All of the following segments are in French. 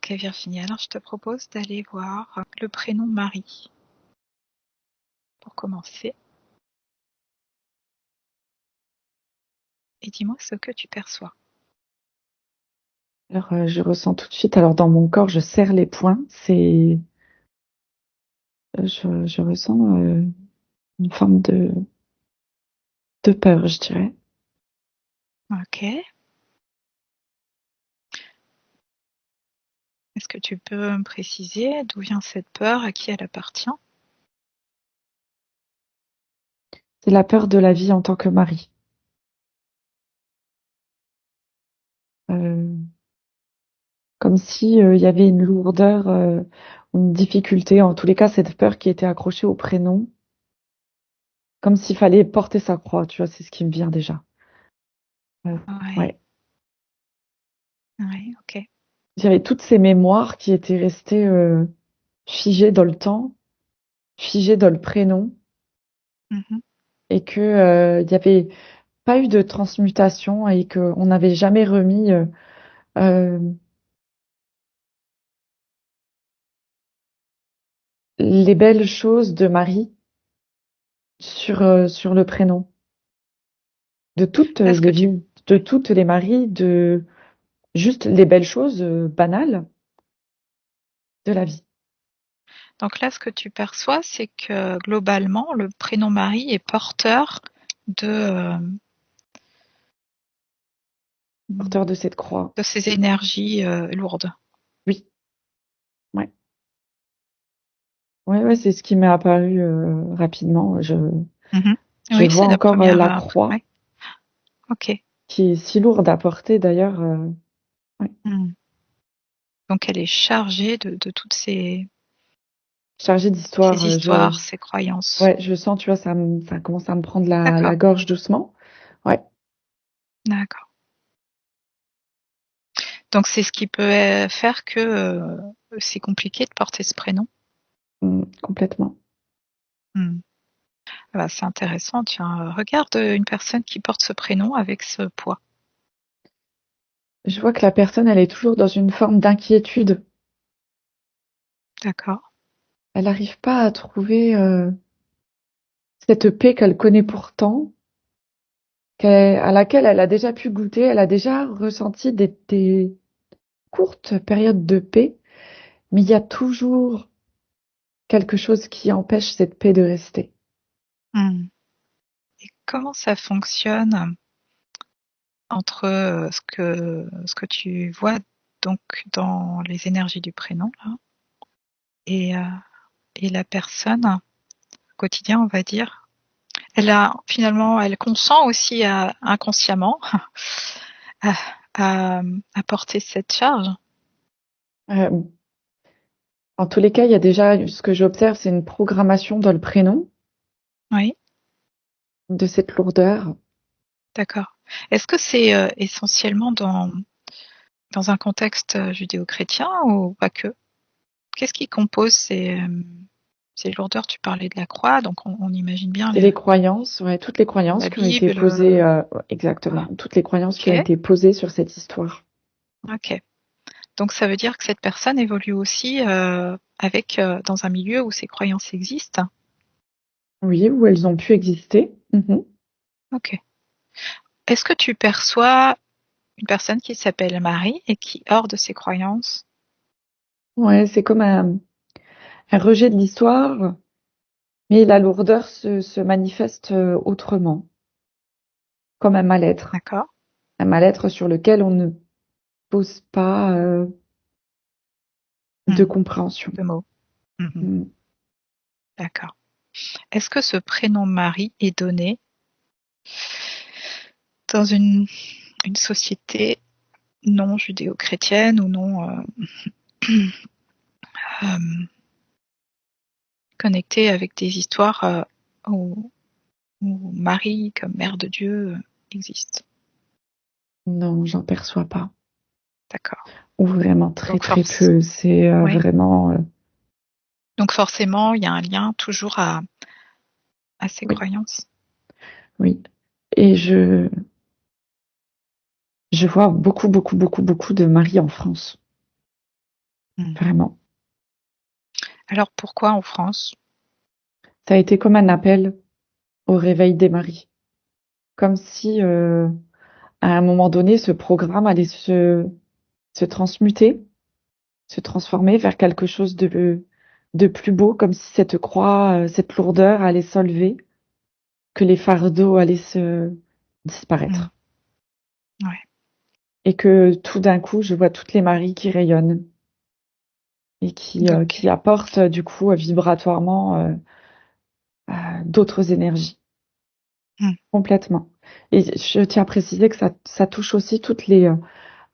Ok Virginie, alors je te propose d'aller voir le prénom Marie pour commencer. Et dis-moi ce que tu perçois. Alors, je ressens tout de suite, alors dans mon corps, je serre les poings. Je ressens une forme de peur, je dirais. Ok. Est-ce que tu peux me préciser d'où vient cette peur, à qui elle appartient? C'est la peur de la vie en tant que mari. Euh, Comme si il y avait une lourdeur, une difficulté. En tous les cas, cette peur qui était accrochée au prénom, comme s'il fallait porter sa croix. Tu vois, c'est ce qui me vient déjà. Euh, Ouais, ouais. ouais, ok. J'avais toutes ces mémoires qui étaient restées figées dans le temps, figées dans le prénom, Mhm. et que il y avait pas eu de transmutation et qu'on n'avait jamais remis euh, les belles choses de Marie sur le prénom. De toutes Là, ce que les tu... vies, de ouais. toutes les Maries, de juste les belles choses banales de la vie. Donc là, ce que tu perçois, c'est que globalement, le prénom Marie est porteur Porteur de cette croix. de ces énergies lourdes. Oui, ouais. Ouais, ouais, c'est ce qui m'est apparu rapidement. Mhm. Je Oui, vois c'est la encore première... la croix ouais, ok. qui est si lourde à porter d'ailleurs. Ouais. Hmm. Donc elle est chargée de toutes Chargée ces d'histoire. histoires, ces croyances. Ouais, je sens, tu vois, ça commence à me prendre la D'accord, gorge doucement. Ouais. d'accord. Donc c'est ce qui peut faire que c'est compliqué de porter ce prénom. Complètement. Hmm. Ah bah, c'est intéressant. Tiens, regarde une personne qui porte ce prénom avec ce poids. Je vois que la personne, elle est toujours dans une forme d'inquiétude. D'accord. Elle n'arrive pas à trouver cette paix qu'elle connaît pourtant, à laquelle elle a déjà pu goûter. Elle a déjà ressenti des courtes périodes de paix, mais il y a toujours quelque chose qui empêche cette paix de rester. Hmm. Et comment ça fonctionne entre ce que tu vois donc dans les énergies du prénom là, et, euh, et la personne au quotidien, on va dire. Elle consent aussi inconsciemment à, à porter cette charge. Euh, En tous les cas, il y a déjà, ce que j'observe, c'est une programmation dans le prénom Oui, de cette lourdeur. d'accord. Est-ce que c'est essentiellement dans un contexte judéo-chrétien ou pas que? Qu'est-ce qui compose ces lourdeurs? Tu parlais de la croix, donc on imagine bien C'est les croyances, ouais, toutes les croyances la qui ont été Bible. posées, exactement, toutes les croyances qui ont Ok, été posées sur cette histoire. ok. Donc ça veut dire que cette personne évolue aussi dans un milieu où ces croyances existent. Oui, où elles ont pu exister. Mhm. Ok. Est-ce que tu perçois une personne qui s'appelle Marie et qui, hors de ses croyances, Ouais, c'est comme un rejet de l'histoire, mais la lourdeur se manifeste autrement, comme d'accord? un mal-être sur lequel on ne pose pas de Hmm, compréhension. deux mots. Mhm, Mm. d'accord. Est-ce que ce prénom Marie est donné dans une société non judéo-chrétienne ou non euh, connectée avec des histoires où Marie, comme mère de Dieu, existe? Non, j'en perçois pas. D'accord. Ou vraiment très Donc très force, peu. C'est oui. vraiment, Donc forcément, il y a un lien toujours à ces oui, croyances. oui. Et je vois beaucoup, beaucoup, beaucoup, beaucoup de maris en France. Mmh. vraiment. Alors pourquoi en France? Ça a été comme un appel au réveil des maris. Comme si, à un moment donné, ce programme allait se transmuter, se transformer vers quelque chose de plus beau, comme si cette croix, cette lourdeur allait s'enlever, que les fardeaux allaient se Mmh. disparaître. Ouais, Et que tout d'un coup, je vois toutes les maries qui rayonnent et qui OK. apportent, du coup, vibratoirement, d'autres énergies. Mmh. Complètement. Et je tiens à préciser que ça touche aussi toutes les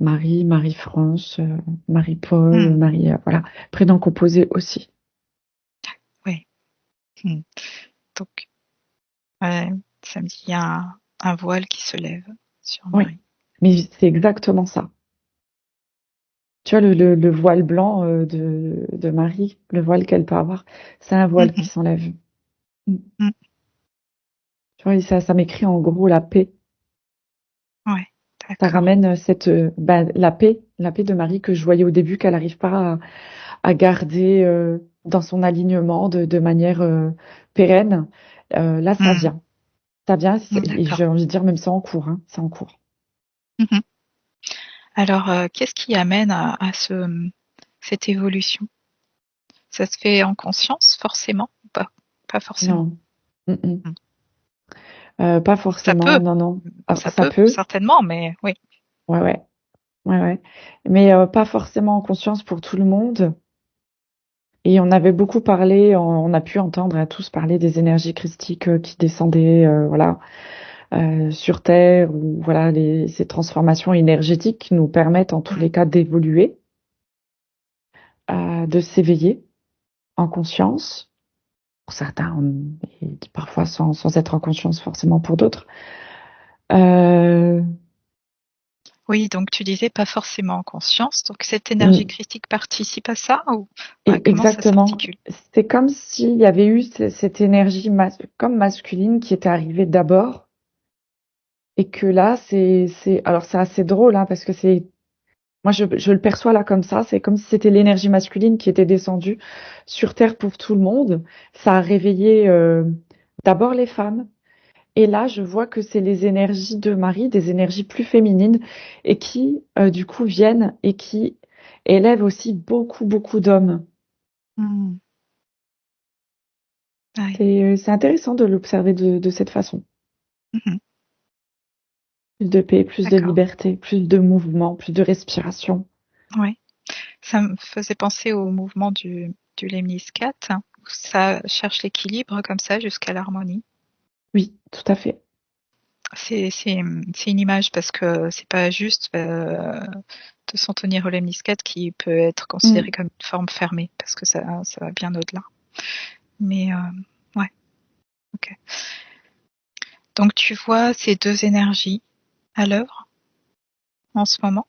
Marie, Marie-France, Marie-Paul, Mmh. Marie, voilà, prénom composé aussi. Oui. Mmh. Donc, ouais, ça me dit, il y a un voile qui se lève sur Oui, Marie. mais c'est exactement ça. Tu vois, le voile blanc de Marie, le voile qu'elle peut avoir, c'est un voile qui Mmh. s'enlève. Mm. Mmh. Tu vois, et ça m'écrit en gros la paix. Ouais, Ça d'accord. ramène la paix de Marie que je voyais au début qu'elle n'arrive pas à garder dans son alignement de manière pérenne. Là, ça Mmh. vient. Ça vient, et D'accord. j'ai envie de dire même c'est en cours, hein, c'est en cours. Mmh. Alors, qu'est-ce qui amène à cette évolution? Ça se fait en conscience forcément ou pas? Pas forcément? Non. Mm, mm. Mmh. Pas Ça forcément, peut, non, non. Ah, ça ça peut peut, certainement, mais oui. ouais, ouais, ouais, ouais. Mais pas forcément en conscience pour tout le monde. Et on avait beaucoup parlé, on a pu entendre à tous parler des énergies christiques qui descendaient, voilà, sur Terre, ou voilà, ces transformations énergétiques qui nous permettent en tous Mmh. les cas d'évoluer, de s'éveiller en conscience. Pour certains, et parfois sans être en conscience forcément pour d'autres. Euh, Oui, donc tu disais pas forcément en conscience, donc cette énergie critique participe à ça ou ouais, comment ça Exactement. s'articule? C'est comme s'il y avait eu cette énergie comme masculine qui était arrivée d'abord et que là, alors c'est assez drôle, hein, parce que moi je le perçois là comme ça, c'est comme si c'était l'énergie masculine qui était descendue sur Terre pour tout le monde. Ça a réveillé d'abord les femmes. Et là, je vois que c'est les énergies de Marie, des énergies plus féminines, et qui, du coup, viennent et qui élèvent aussi beaucoup, beaucoup d'hommes. Mmh. Ouais. C'est intéressant de l'observer de cette façon. Mmh. Plus de paix, plus de D'accord. liberté, plus de mouvement, plus de respiration. Ouais. Ça me faisait penser au mouvement du Lemniscat, où ça cherche l'équilibre comme ça jusqu'à l'harmonie. Oui, tout à fait. C'est une image parce que c'est pas juste, de s'en tenir au Lemniscat qui peut être considéré Mm. comme une forme fermée parce que ça va bien au-delà. Mais, ouais, OK. Donc tu vois ces 2 énergies à l'œuvre en ce moment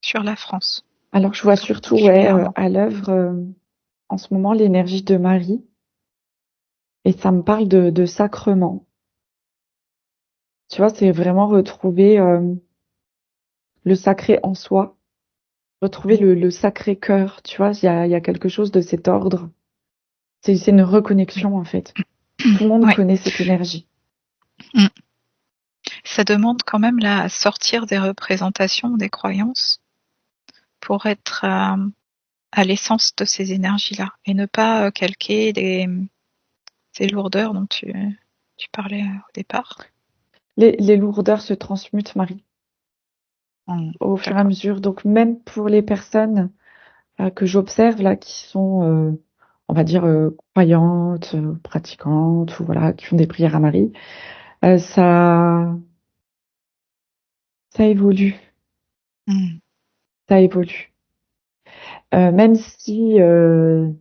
sur la France, Alors, je vois surtout, ouais, particulièrement? à l'œuvre, en ce moment, l'énergie de Marie, et ça me parle de sacrement. Tu vois, c'est vraiment retrouver le sacré en soi, retrouver Oui, le sacré cœur. Tu vois, il y a quelque chose de cet ordre. C'est une oui. reconnexion, en fait. Tout le monde Ouais. connaît cette énergie. Mmh. Ça demande quand même là à sortir des représentations, des croyances pour être, à l'essence de ces énergies-là et ne pas, calquer ces lourdeurs dont tu parlais, au départ. Les lourdeurs se transmutent, Marie, Mmh. au fur et à D'accord. mesure. Donc, même pour les personnes que j'observe là, qui sont, on va dire, croyantes, pratiquantes, ou voilà, qui font des prières à Marie, euh, ça, ça évolue, Mmh. ça évolue. Même si il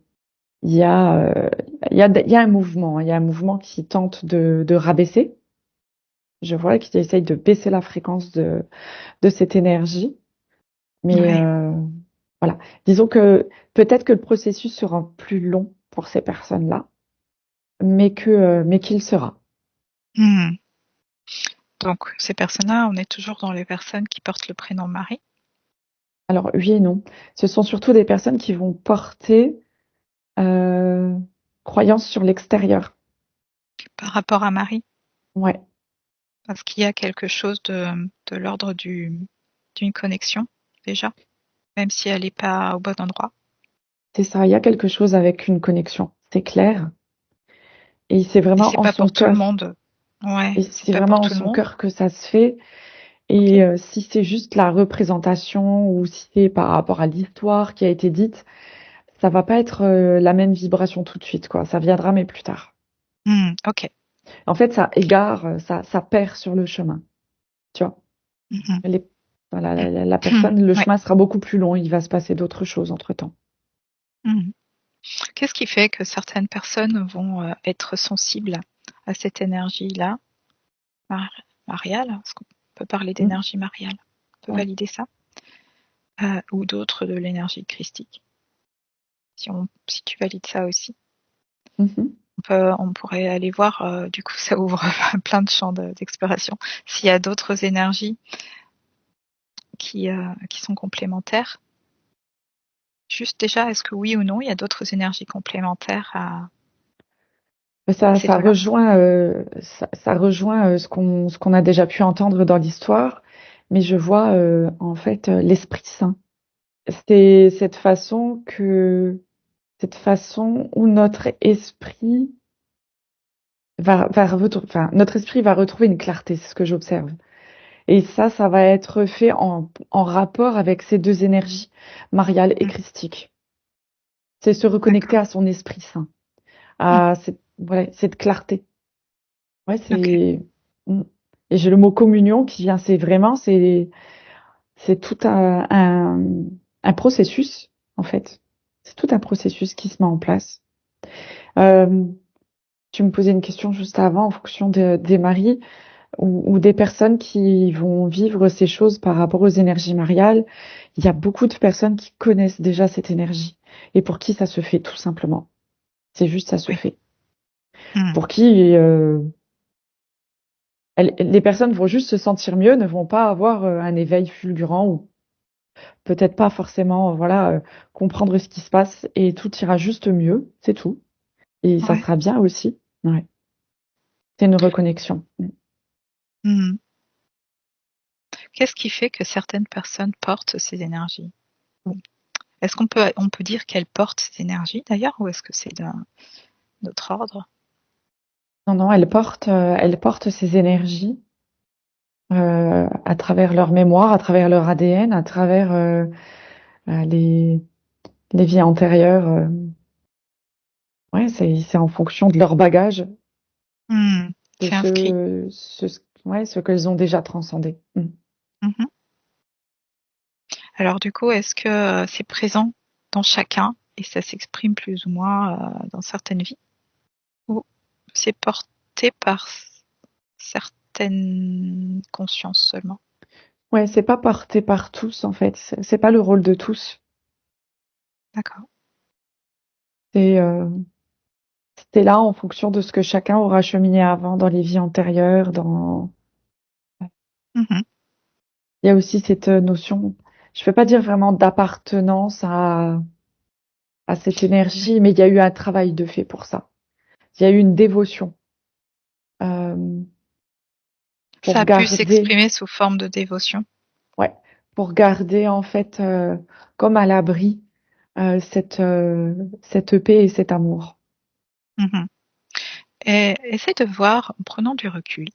y a, il y a un mouvement, hein, il y a un mouvement qui tente de rabaisser. Je vois qu'il essaye de baisser la fréquence de cette énergie. Mais Ouais. voilà, disons que peut-être que le processus sera plus long pour ces personnes-là, mais qu'il sera. Mmh. Donc ces personnes-là, on est toujours dans les personnes qui portent le prénom Marie? Alors, oui et non. Ce sont surtout des personnes qui vont porter euh, croyance sur l'extérieur. Par rapport à Marie? Ouais, Parce qu'il y a quelque chose de l'ordre d'une connexion, déjà, même si elle n'est pas au bon endroit. c'est ça. Il y a quelque chose avec une connexion. C'est clair. Et c'est Et vraiment c'est en pas son pour tout le cœur. monde. Ouais, Et c'est c'est pas pour vraiment en tout le son monde. cœur que ça se fait. Ok. Et si c'est juste la représentation ou si c'est par rapport à l'histoire qui a été dite, ça va pas être la même vibration tout de suite, quoi. Ça viendra, mais plus tard. Ok. En fait, ça égare, ça perd sur le chemin. Tu vois. Mhm. Les- voilà, la personne, le Ouais. chemin sera beaucoup plus long. Il va se passer d'autres choses entre-temps. Mhm. Qu'est-ce qui fait que certaines personnes vont être sensibles à cette énergie-là, mariale? Est-ce qu'on peut parler Mm. d'énergie mariale? On peut Ouais. valider ça? Ou d'autres de l'énergie christique? Si tu valides ça aussi. Mhm. On pourrait aller voir, du coup, ça ouvre plein de champs d'exploration. S'il y a d'autres énergies qui sont complémentaires. Juste déjà, est-ce que oui ou non, il y a d'autres énergies complémentaires Mais à Ça, ces ça deux-là? rejoint, ça rejoint ce qu'on a déjà pu entendre dans l'histoire, mais je vois en fait l'Esprit Saint. C'est cette façon où notre esprit enfin, notre esprit va retrouver une clarté, c'est ce que j'observe. Et ça va être fait en rapport avec ces deux énergies, mariale et Mmh, christique. C'est se reconnecter d'accord. à son Esprit Saint, Mmh, à cette clarté. Ouais, OK. Mm. Et j'ai le mot communion qui vient, c'est tout un processus, en fait. C'est tout un processus qui se met en place. Euh, Tu me posais une question juste avant en fonction des maris ou des personnes qui vont vivre ces choses par rapport aux énergies mariales. Il y a beaucoup de personnes qui connaissent déjà cette énergie et pour qui ça se fait tout simplement. C'est juste ça se Oui. fait. Mmh, Pour qui les personnes vont juste se sentir mieux, ne vont pas avoir un éveil fulgurant ou peut-être pas forcément, voilà, comprendre ce qui se passe et tout ira juste mieux, c'est tout. Et ça ouais. sera bien aussi. Ouais. C'est une reconnexion. Mm. Mmh. Qu'est-ce qui fait que certaines personnes portent ces énergies? Ou est-ce qu'on peut dire qu'elles portent ces énergies d'ailleurs, ou est-ce que c'est d'un autre ordre? Non, non, elles portent ces énergies à travers leur mémoire, à travers leur ADN, à travers euh, les, les vies antérieures. Ouais, c'est en fonction de leur bagage, de C'est inscrit. ouais, ce qu'elles ont déjà transcendé. Mm. Mmh. Alors du coup, est-ce que c'est présent dans chacun et ça s'exprime plus ou moins dans certaines vies? Ou c'est porté par certaines consciences seulement? Ouais, c'est pas porté par tous en fait. C'est pas le rôle de tous. D'accord. C'est c'est là en fonction de ce que chacun aura cheminé avant dans les vies antérieures. Mmh. Il y a aussi cette notion, je ne vais pas dire vraiment d'appartenance à cette Oui. énergie, mais il y a eu un travail de fait pour ça. Il y a eu une dévotion euh, Ça pour a pu garder, s'exprimer sous forme de dévotion. ouais, pour garder en fait comme à l'abri cette paix et cet amour. Mmh. Et essaie de voir, en prenant du recul,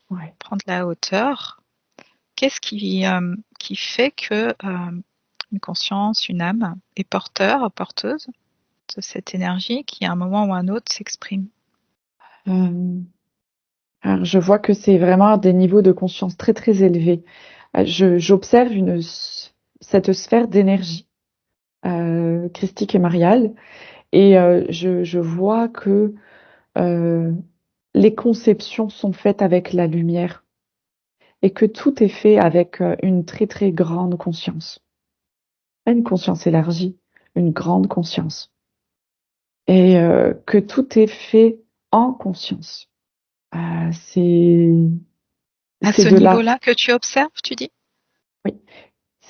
Ouais. prendre la hauteur, qu'est-ce qui fait que une conscience, une âme est porteuse de cette énergie qui, à un moment ou à un autre, s'exprime. Euh, alors je vois que c'est vraiment à des niveaux de conscience très très élevés. J'observe cette sphère d'énergie christique et mariale. Et je vois que euh, les conceptions sont faites avec la lumière et que tout est fait avec une très très grande conscience. Pas une conscience élargie, une grande conscience. Et que tout est fait en conscience. Euh, c'est À c'est ce de là, niveau-là que tu observes, tu dis? oui.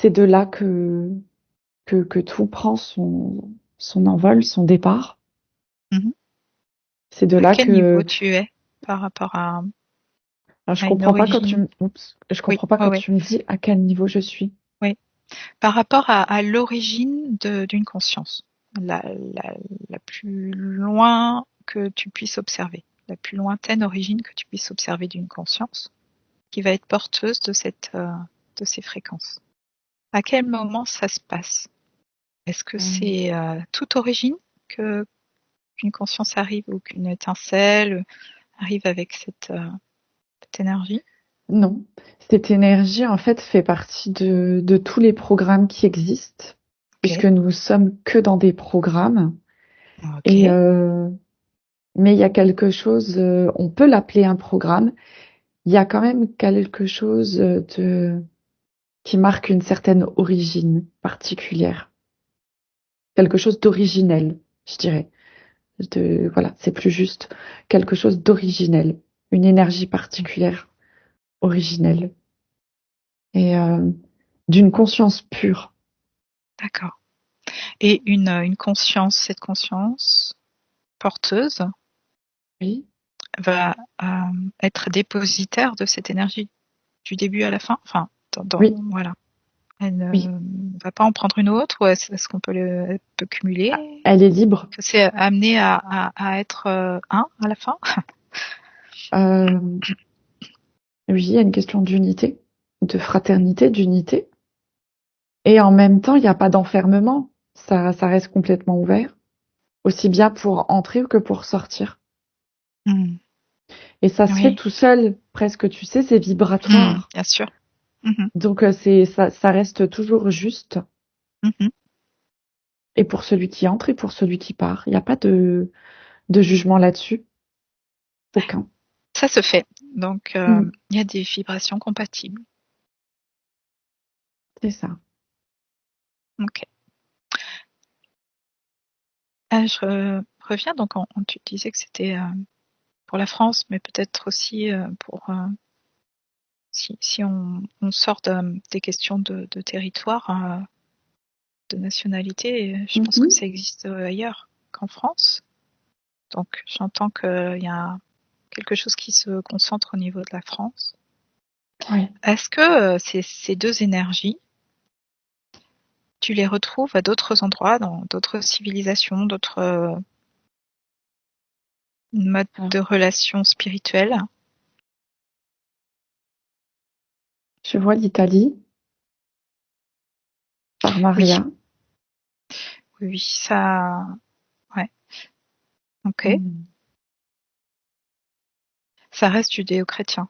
c'est de là que tout prend son envol, son départ. Mhm. C'est de À là quel niveau que tu es par rapport alors, à une origine? je Oui, comprends pas ouais, quand ouais, tu me dis à quel niveau je suis. oui. Par rapport à l'origine d'une conscience, la, la, la plus loin que tu puisses observer, la plus lointaine origine que tu puisses observer d'une conscience qui va être porteuse de ces fréquences. À quel moment ça se passe? Est-ce que Euh, c'est toute origine que qu'une conscience arrive ou qu'une étincelle arrive avec cette énergie? non, cette énergie en fait fait partie de tous les programmes qui existent, puisque Ok, nous sommes que dans des programmes. Et ok, mais il y a quelque chose, on peut l'appeler un programme. Il y a quand même quelque chose de qui marque une certaine origine particulière, quelque chose d'originel, je dirais. Voilà, c'est plus juste quelque chose d'originel, une énergie particulière, originelle et d'une conscience pure. d'accord. Et une conscience, cette conscience porteuse Oui, va être dépositaire de cette énergie du début à la fin. Enfin, oui, voilà. Elle oui. ne va pas en prendre une autre ou est-ce qu'on peut elle peut Ah, cumuler? elle est libre. Que c'est amené à être un à la fin? Euh, oui, il y a une question d'unité, de fraternité, d'unité. Et en même temps, il n'y a pas d'enfermement. Ça reste complètement ouvert, aussi bien pour entrer que pour sortir. Hmm. Et ça se fait Oui, tout seul, presque, tu sais, c'est hmm, vibratoire. bien sûr. Mhm, Donc ça reste toujours juste. mhm. Et pour celui qui entre et pour celui qui part. Il n'y a pas de jugement là-dessus. Aucun. Ça se fait. Donc, Mm, il y a des vibrations compatibles. c'est ça. Ok. Je reviens donc, tu disais que c'était pour la France, mais peut-être aussi pour si on sort des questions de territoire, de nationalité, je pense que Mhm. ça existe ailleurs qu'en France. Donc, j'entends qu'il y a quelque chose qui se concentre au niveau de la France. Ouais. Est-ce que ces deux énergies, tu les retrouves à d'autres endroits, dans d'autres civilisations, d'autres modes Alors, de relations spirituelles? je vois l'Italie par Oui, Maria. oui, oui, ça, ouais, ok. Mm. Ça reste judéo-chrétien.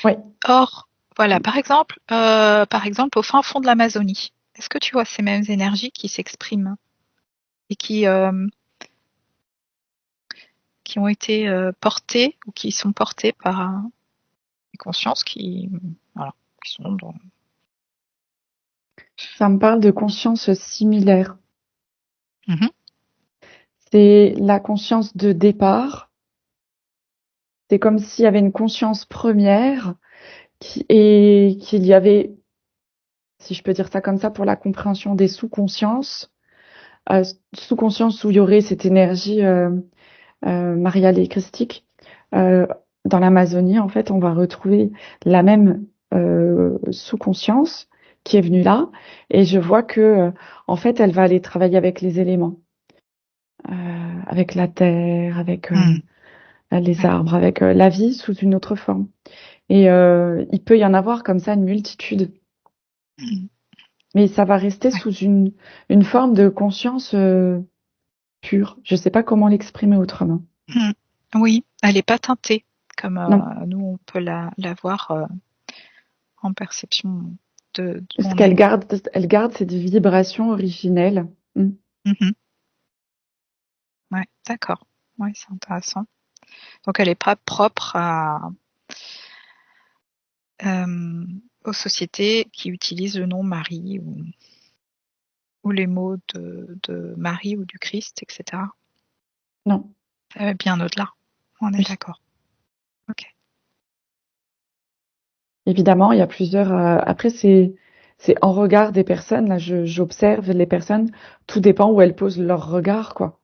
Ouais. Or, voilà, par exemple, au fin fond de l'Amazonie, est-ce que tu vois ces mêmes énergies qui s'expriment et qui ont été portées ou qui sont portées par des consciences voilà, qui sont dans. Ça me parle de conscience similaire. Mhm, C'est la conscience de départ. C'est comme s'il y avait une conscience première et qu'il y avait, si je peux dire ça comme ça, pour la compréhension des sous-consciences, sous-conscience où il y aurait cette énergie mariale et christique. Euh, dans l'Amazonie, en fait, on va retrouver la même sous-conscience qui est venue là, et je vois que, en fait, elle va aller travailler avec les éléments, avec la terre, avec mhm, les ouais, arbres, avec la vie sous une autre forme. Et il peut y en avoir comme ça une multitude, mhm, mais ça va rester ouais, sous une forme de conscience pure. Je sais pas comment l'exprimer autrement. mhm. Oui, elle n'est pas teintée comme Non, nous on peut la voir en perception de parce mon œil. elle garde cette vibration originelle. Mm. Mhm, ouais, d'accord. Ouais, c'est intéressant. Donc elle n'est pas propre euh, aux sociétés qui utilisent le nom Marie ou les mots de Marie ou du Christ, etc. Non, Ça va bien au-delà. On est oui. d'accord. Ok. Évidemment, il y a plusieurs. Après, c'est en regard des personnes. Là, j'observe les personnes. Tout dépend où elles posent leur regard, quoi.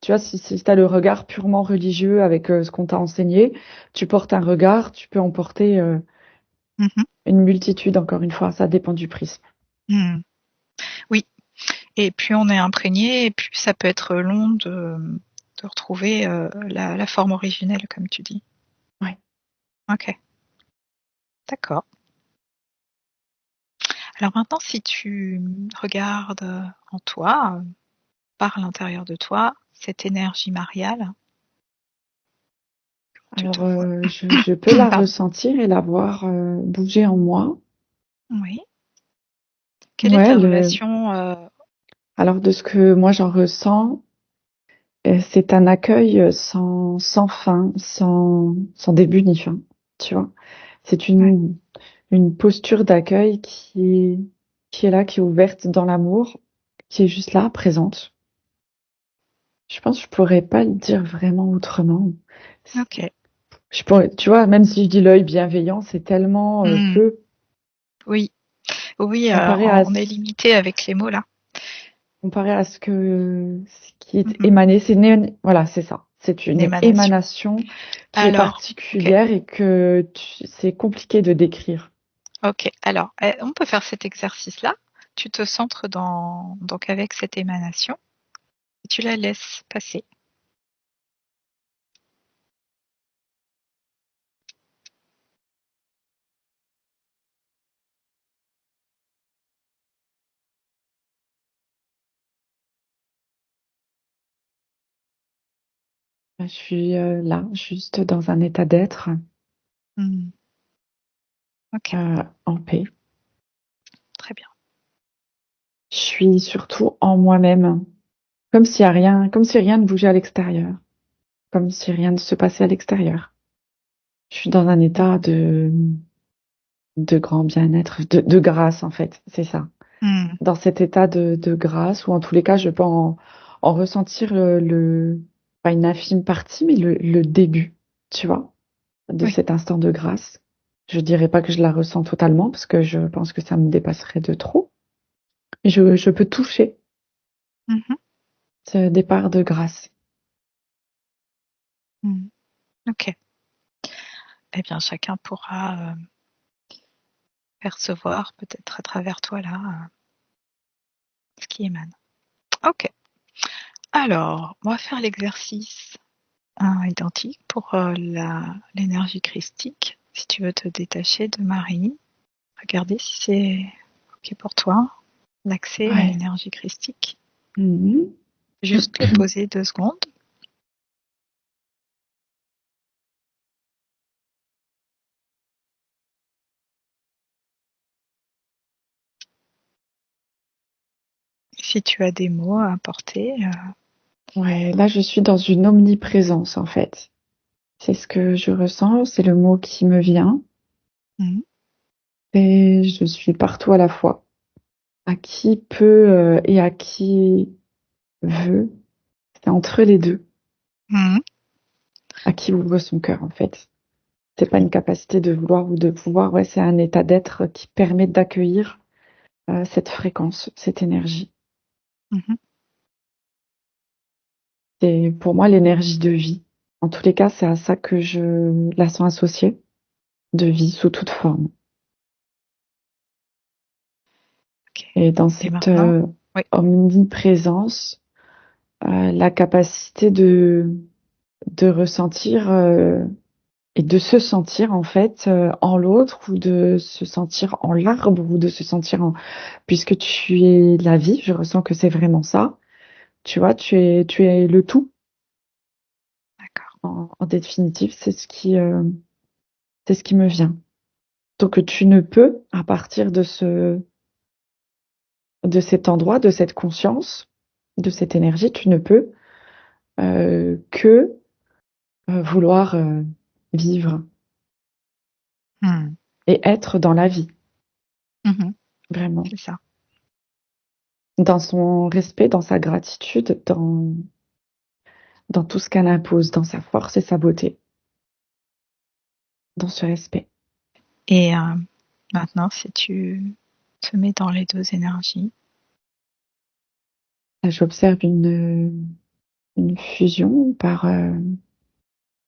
Tu vois, si tu as le regard purement religieux avec ce qu'on t'a enseigné, tu portes un regard, tu peux en porter Mhm. une multitude, encore une fois. Ça dépend du prisme. Mhm. Oui. Et plus on est imprégné, et plus ça peut être long de retrouver la forme originelle, comme tu dis. Ouais. Ok, d'accord. Alors maintenant, si tu regardes en toi, par l'intérieur de toi, cette énergie mariale, tu te Alors, vois. je peux la Pardon. ressentir et la voir bouger en moi. Oui. Quelle est Ouais, ta relation? alors de ce que moi j'en ressens, c'est un accueil sans fin, sans début ni fin, tu vois. C'est Ouais. une posture d'accueil qui est là, qui est ouverte dans l'amour, qui est juste là, présente. Je pense que je pourrais pas le dire vraiment autrement. Ok. Je pourrais, tu vois, même si je dis l'œil bienveillant, c'est tellement Hmm. peu Oui, oui, comparé à, on est limité avec les mots là. comparé à ce qui est Mhm. émané. Voilà, c'est ça. C'est Une une émanation. émanation qui est Alors, ok, particulière et que c'est compliqué de décrire. ok. Alors, on peut faire cet exercice-là. Tu te centres donc avec cette émanation et tu la laisses passer. Je suis là, juste dans un état d'être, Hmm. Ok, en paix. très bien. Je suis surtout en moi-même, comme si rien ne bougeait à l'extérieur, comme si rien ne se passait à l'extérieur. Je suis dans un état de grand bien-être, de grâce en fait, c'est ça. Hmm. Dans cet état de grâce, ou en tous les cas, je peux en ressentir pas une infime partie, mais le début, tu vois, de Oui. cet instant de grâce. Je dirais pas que je la ressens totalement, parce que je pense que ça me dépasserait de trop. Mais je peux toucher Mhm. ce départ de grâce. Hmm. Ok. Eh bien, chacun pourra percevoir peut-être à travers toi là ce qui émane. Ok. Alors, on va faire l'exercice identique pour l'énergie christique. Si tu veux te détacher de Marie, regardez si c'est OK pour toi, l'accès à Ouais. l'énergie christique. Mhm. Juste le poser 2 secondes. Si tu as des mots à apporter, Ouais, là, je suis dans une omniprésence, en fait. C'est ce que je ressens, c'est le mot qui me vient. mhm, Et je suis partout à la fois. À qui peut et à qui veut. C'est entre les deux. mhm, À qui ouvre son cœur, en fait. C'est pas oui, une capacité de vouloir ou de pouvoir. Ouais, c'est un état d'être qui permet d'accueillir cette fréquence, cette énergie. mhm, C'est pour moi l'énergie de vie. En tous les cas, c'est à ça que je la sens associée, de vie sous toute forme. OK. Et dans Et cette maintenant, oui, omniprésence, la capacité de ressentir et de se sentir en fait en l'autre ou de se sentir en l'arbre ou de se sentir en... Puisque tu es la vie, je ressens que c'est vraiment ça. Tu vois, tu es le tout d'accord. en définitive, c'est ce qui me vient. Donc tu ne peux, à partir de cet endroit, de cette conscience, de cette énergie, tu ne peux que vouloir vivre Mmh. et être dans la vie, Mmh. vraiment. C'est ça. Dans son respect, dans sa gratitude, dans tout ce qu'elle impose, dans sa force et sa beauté, dans ce respect. Et maintenant, si tu te mets dans les deux énergies. Là, j'observe une fusion comme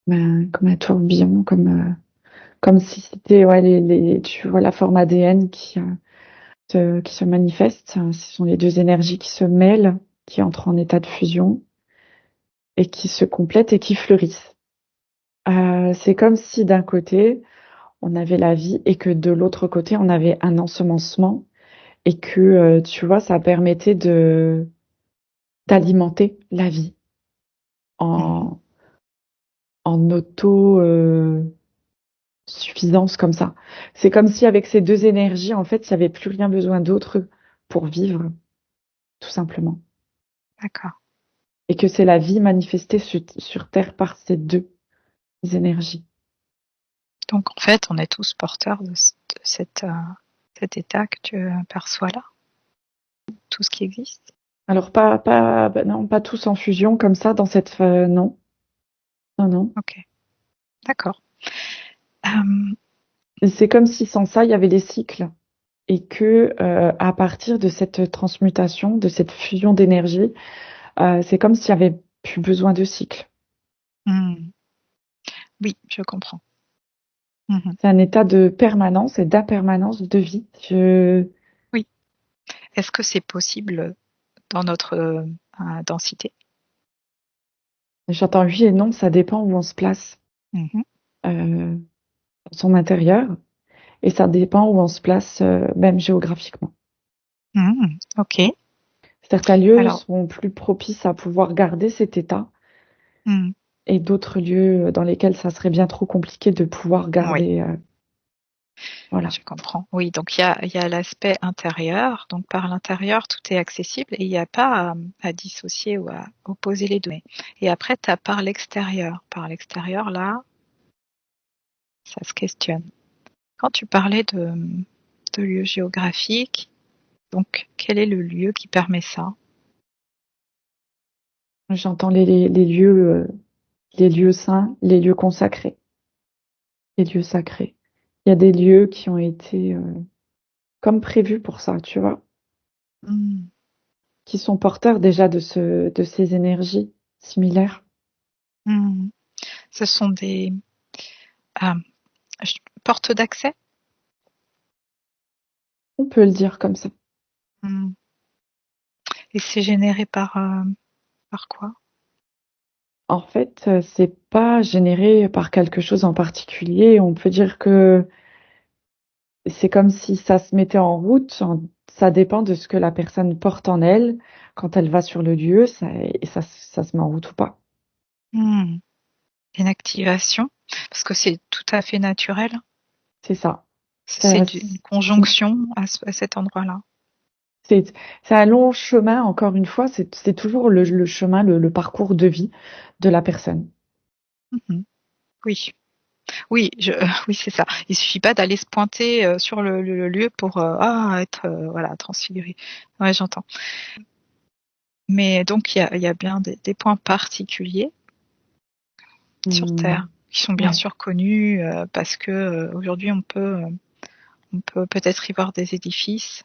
un tourbillon, comme si c'était ouais, tu vois la forme ADN qui se manifeste. Ce sont les deux énergies qui se mêlent, qui entrent en état de fusion et qui se complètent et qui fleurissent. C'est comme si d'un côté, on avait la vie et que de l'autre côté, on avait un ensemencement et que, tu vois, ça permettait d'alimenter la vie Mhm. en, en auto, suffisance comme ça. C'est comme si avec ces deux énergies, en fait, il n'y avait plus rien besoin d'autre pour vivre, tout simplement. D'accord. Et que c'est la vie manifestée sur Terre par ces deux énergies. Donc en fait, on est tous porteurs de cet état que tu perçois là, tout ce qui existe. Alors bah non, pas tous en fusion comme ça dans non, non, non. Ok, d'accord. Euh, C'est comme si sans ça, il y avait des cycles et que à partir de cette transmutation, de cette fusion d'énergie, c'est comme s'il y avait plus besoin de cycles. hmm, oui, je comprends. Mhm. C'est un état de permanence et d'impermanence de vie. Oui. Est-ce que c'est possible dans notre densité? J'entends oui et non, ça dépend où on se place Mhm. dans son intérieur et ça dépend où on se place même géographiquement. Ok. Certains lieux Alors, seront plus propices à pouvoir garder cet état hmm, et d'autres lieux dans lesquels ça serait bien trop compliqué de pouvoir oui, garder. Voilà, je comprends. Oui, donc il y a l'aspect intérieur. Donc par l'intérieur, tout est accessible et il n'y a pas à dissocier ou à opposer les deux. Et après, tu as par l'extérieur. Par l'extérieur, là, ça se questionne. Quand tu parlais de lieux géographiques, donc quel est le lieu qui permet ça? j'entends les lieux saints, les lieux consacrés, les lieux sacrés. Il y a des lieux qui ont été comme prévus pour ça, tu vois, Hmm, qui sont porteurs déjà de ces énergies similaires. hmm. Ce sont des ah, portes d'accès? On peut le dire comme ça. Hmm. Et c'est généré par quoi? En fait, c'est pas généré par quelque chose en particulier. On peut dire que c'est comme si ça se mettait en route. Ça dépend de ce que la personne porte en elle quand elle va sur le lieu, ça se met en route ou pas. Hmm. Une activation? Parce que c'est tout à fait naturel. C'est ça. C'est Ça, une conjonction à cet endroit-là. C'est c'est un long chemin, encore une fois, c'est toujours le chemin, le parcours de vie de la personne. Mhm. Oui, oui, oui, c'est ça. Il suffit pas d'aller se pointer sur le lieu pour être voilà transfiguré. Ouais, j'entends. Mais donc il y a bien des points particuliers sur Hmm, Terre qui sont bien ouais, sûr connus parce que aujourd'hui on peut peut-être y voir des édifices.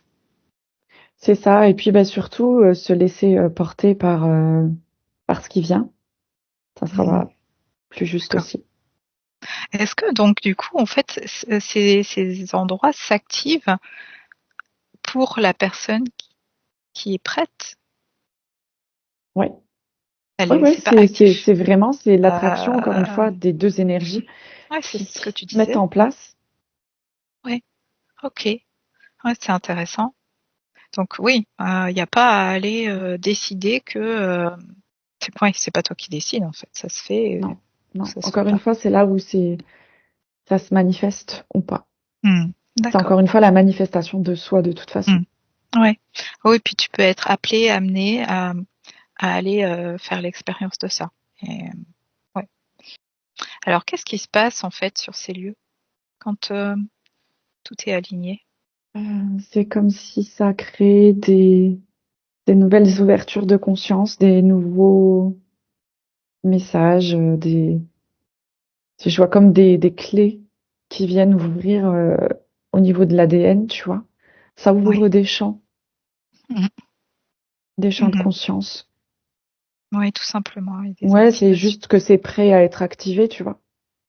c'est ça. Et puis bah, surtout, se laisser porter par ce qui vient, ça Hmm, sera plus juste d'accord. aussi. Est-ce que donc du coup en fait ces endroits s'activent pour la personne qui est prête? Ouais, Elle ouais, est ouais, c'est pas actif. c'est vraiment, c'est l'attraction, encore une Euh, fois, des deux mhm. énergies Ouais, c'est ce que qui tu se mettent disais. en place. Ouais, ok. Ouais, c'est intéressant. Donc oui, il n'y a pas à aller décider que c'est pas toi qui décides en fait, ça se fait Non, ou non. ça se fait Encore une pas. fois, c'est là où ça se manifeste ou pas. C'est D'accord. encore une fois la manifestation de soi de toute façon. Hmm. Ouais. Oui, puis tu peux être appelé, amené à aller faire l'expérience de ça. Et, ouais. Alors qu'est-ce qui se passe en fait sur ces lieux quand tout est aligné? C'est comme si ça crée des nouvelles ouvertures de conscience, des nouveaux messages, je vois comme des clés qui viennent ouvrir au niveau de l'ADN, tu vois. Ça Oui. ouvre Mhm. des champs de Mhm. conscience. Oui, tout simplement, et des Ouais, c'est activations. juste que c'est prêt à être activé, tu vois.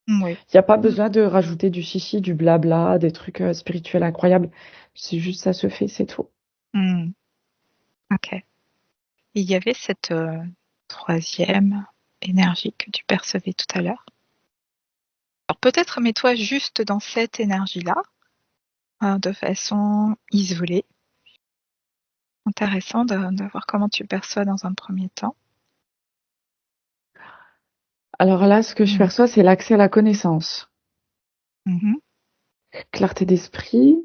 Oui. Il n'y a pas Mm. besoin de rajouter du chichi, du blabla, des trucs spirituels incroyables. C'est juste ça se fait, c'est tout. Mm. Ok. Et il y avait cette troisième énergie que tu percevais tout à l'heure. Alors peut-être mets-toi juste dans cette énergie-là, de façon isolée. Intéressant de voir comment tu le perçois dans un premier temps. Alors là, ce que je Mm. perçois, c'est l'accès à la connaissance. Mhm. Clarté d'esprit,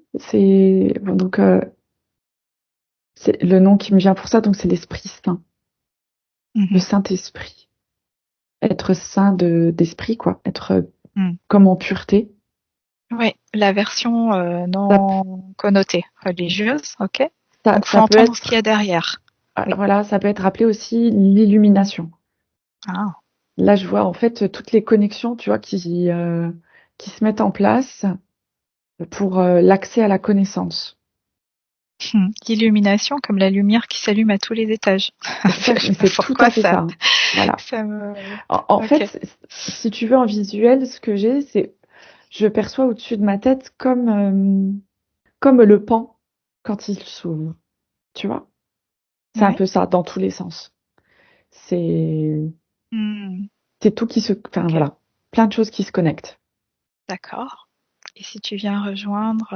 bon, donc c'est le nom qui me vient pour ça, donc c'est l'Esprit Saint, le Mhm. Saint-Esprit. Être saint d'esprit, quoi. Être Mm. comme en pureté. Oui, la version Ça, non connotée, religieuse, ok. Donc faut ça peut entendre ce qu'il y a être, derrière. Oui. voilà, ça peut être appelé aussi l'illumination. Ah. Là, je vois en fait toutes les connexions, tu vois, qui se mettent en place pour l'accès à la connaissance. L'illumination comme la lumière qui s'allume à tous les étages. Je sais pas C'est tout pourquoi à fait ça. Voilà. ça me. En Ok. fait, si tu veux en visuel, ce que j'ai, c'est, je perçois au-dessus de ma tête comme le pan quand il s'ouvre. Tu vois? C'est un Ouais. peu ça dans tous les sens. C'est, Hmm. c'est tout qui se, enfin Ok. voilà, plein de choses qui se connectent. D'accord. Et si tu viens rejoindre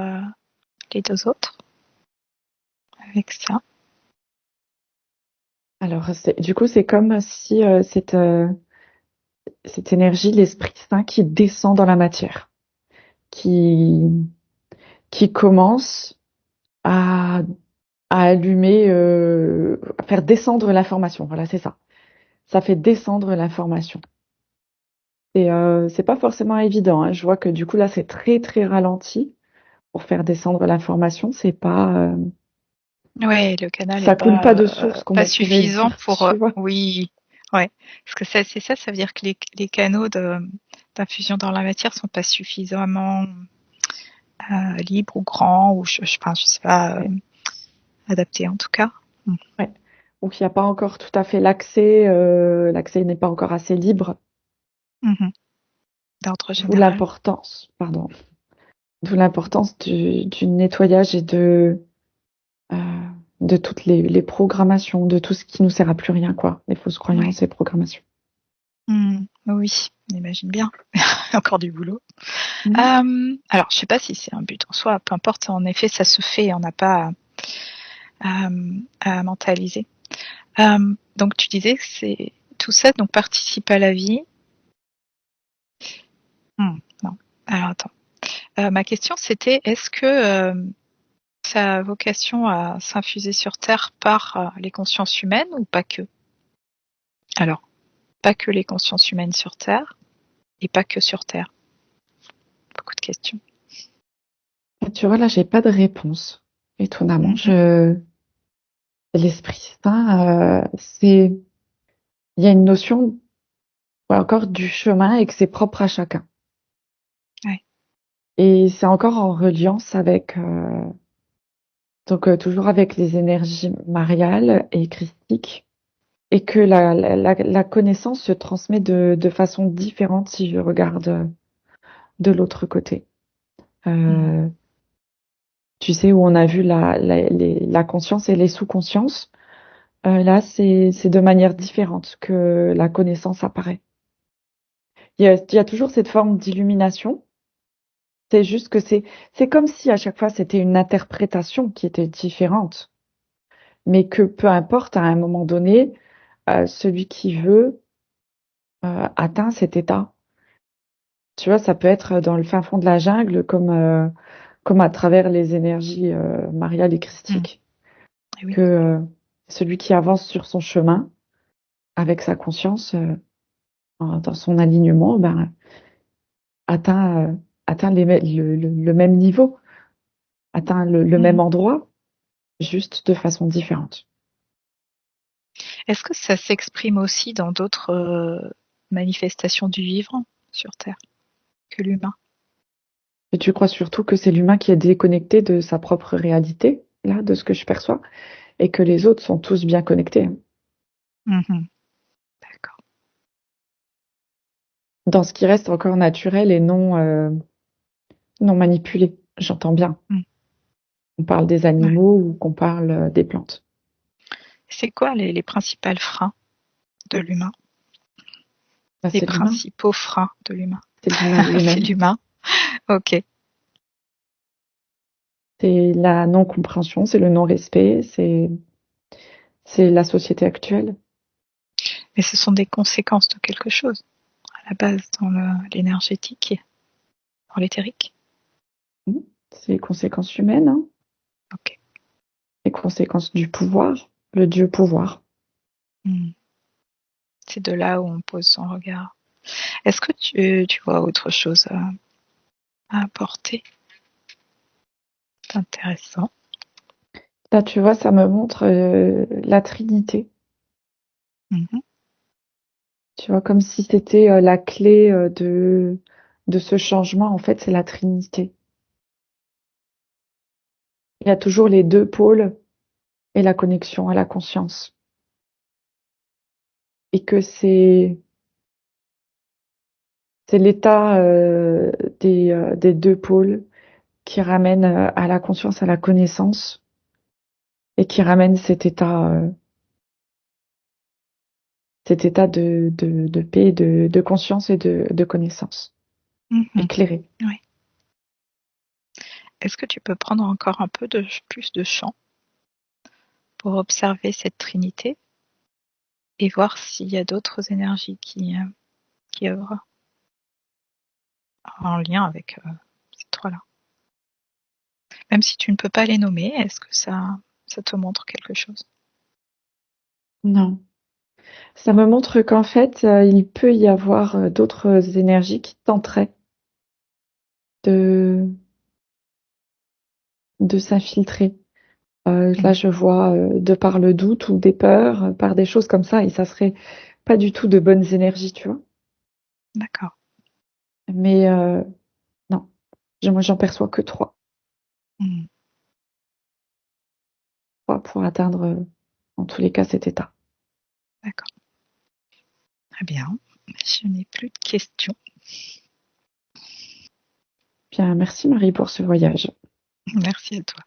les deux autres avec ça. Alors, du coup, c'est comme si cette énergie, l'Esprit Saint qui descend dans la matière, qui, qui commence à, à allumer, à faire descendre l'information. Voilà, c'est ça. Ça fait descendre l'information. Et c'est pas forcément évident, hein. Je vois que du coup là c'est très très ralenti pour faire descendre l'information. C'est pas, Ouais, le canal est ça coule pas de source comme pas on pourrait suffisant dire, pour. tu vois. Oui. Ouais. Parce que c'est ça, ça veut dire que les canaux d'infusion dans la matière sont pas suffisamment libres ou grands ou je sais pas Ouais, adaptés en tout cas. Mm. ouais. Donc il n'y a pas encore tout à fait l'accès. L'accès n'est pas encore assez libre. Mhm. D'ordre D'où général. l'importance, pardon, d'où l'importance du nettoyage et euh, de toutes les programmations, de tout ce qui nous sert à plus rien, quoi. Les fausses Ouais. croyances et programmations. Oui, on imagine bien. Encore du boulot. Mhm. Alors, je sais pas si c'est un but en soi, peu importe. En effet, ça se fait, on n'a pas à, à mentaliser. Donc, tu disais que c'est tout ça donc participe à la vie. Non. Alors, attends. Ma question, c'était est-ce que ça a vocation à s'infuser sur Terre par les consciences humaines ou pas que? Alors, pas que les consciences humaines sur Terre et pas que sur Terre. Beaucoup de questions. Et tu vois, là, j'ai pas de réponse. Étonnamment, Mhm. l'Esprit Saint, il y a une notion ouais, encore du chemin et que c'est propre à chacun. Ouais. Et c'est encore en reliance avec, donc toujours avec les énergies mariales et christiques, et que la connaissance se transmet de façon différente si je regarde de l'autre côté. Mhm. Euh, Tu sais, où on a vu la conscience et les sous-consciences, là, c'est de manière différente que la connaissance apparaît. Il y a toujours cette forme d'illumination. C'est juste que c'est comme si à chaque fois c'était une interprétation qui était différente, mais que peu importe, à un moment donné, celui qui veut atteint cet état. Tu vois, ça peut être dans le fin fond de la jungle, comme à travers les énergies mariales et Mhm. christiques, Eh oui. que celui qui avance sur son chemin avec sa conscience dans son alignement, ben, atteint, atteint le même niveau, atteint le même Mhm. endroit, juste de façon différente. Est-ce que ça s'exprime aussi dans d'autres manifestations du vivant sur Terre que l'humain? Et tu crois surtout que c'est l'humain qui est déconnecté de sa propre réalité, là, de ce que je perçois, et que les autres sont tous bien connectés, hein. Mhm. D'accord. Dans ce qui reste encore naturel et non manipulé. J'entends bien. Mm. On parle des Ouais. animaux ou qu'on parle des plantes. C'est quoi les principaux freins de l'humain? Bah, Les c'est l'humain. principaux freins de l'humain. C'est l'humain C'est lui-même. l'humain. Ok. C'est la non-compréhension, c'est le non-respect, c'est la société actuelle. Mais ce sont des conséquences de quelque chose, à la base, dans l'énergétique, dans l'éthérique. Mhm. C'est les conséquences humaines, hein. Ok. Les conséquences du pouvoir, le dieu pouvoir. Mm. C'est de là où on pose son regard. Est-ce que tu vois autre chose à apporter d'intéressant? Là, tu vois, ça me montre la Trinité. Mhm. Tu vois, comme si c'était la clé de ce changement. En fait, c'est la Trinité. Il y a toujours les deux pôles et la connexion à la conscience. Et que c'est l'état des deux pôles qui ramène à la conscience, à la connaissance, et qui ramène cet état de paix, de conscience et de connaissance Mhm. éclairée. Oui. Est-ce que tu peux prendre encore un peu plus de champ pour observer cette trinité et voir s'il y a d'autres énergies qui œuvrent en lien avec ces trois-là? Même si tu ne peux pas les nommer, est-ce que ça te montre quelque chose? Non. Ça me montre qu'en fait, il peut y avoir d'autres énergies qui tenteraient de, de s'infiltrer. Là, Mhm. je vois de par le doute ou des peurs, par des choses comme ça, et ça serait pas du tout de bonnes énergies, tu vois. D'accord. Mais non, moi, j'en perçois que trois. Mhm. Trois pour atteindre, en tous les cas, cet état. D'accord. Très bien. Je n'ai plus de questions. Bien, merci Marie pour ce voyage. Merci à toi.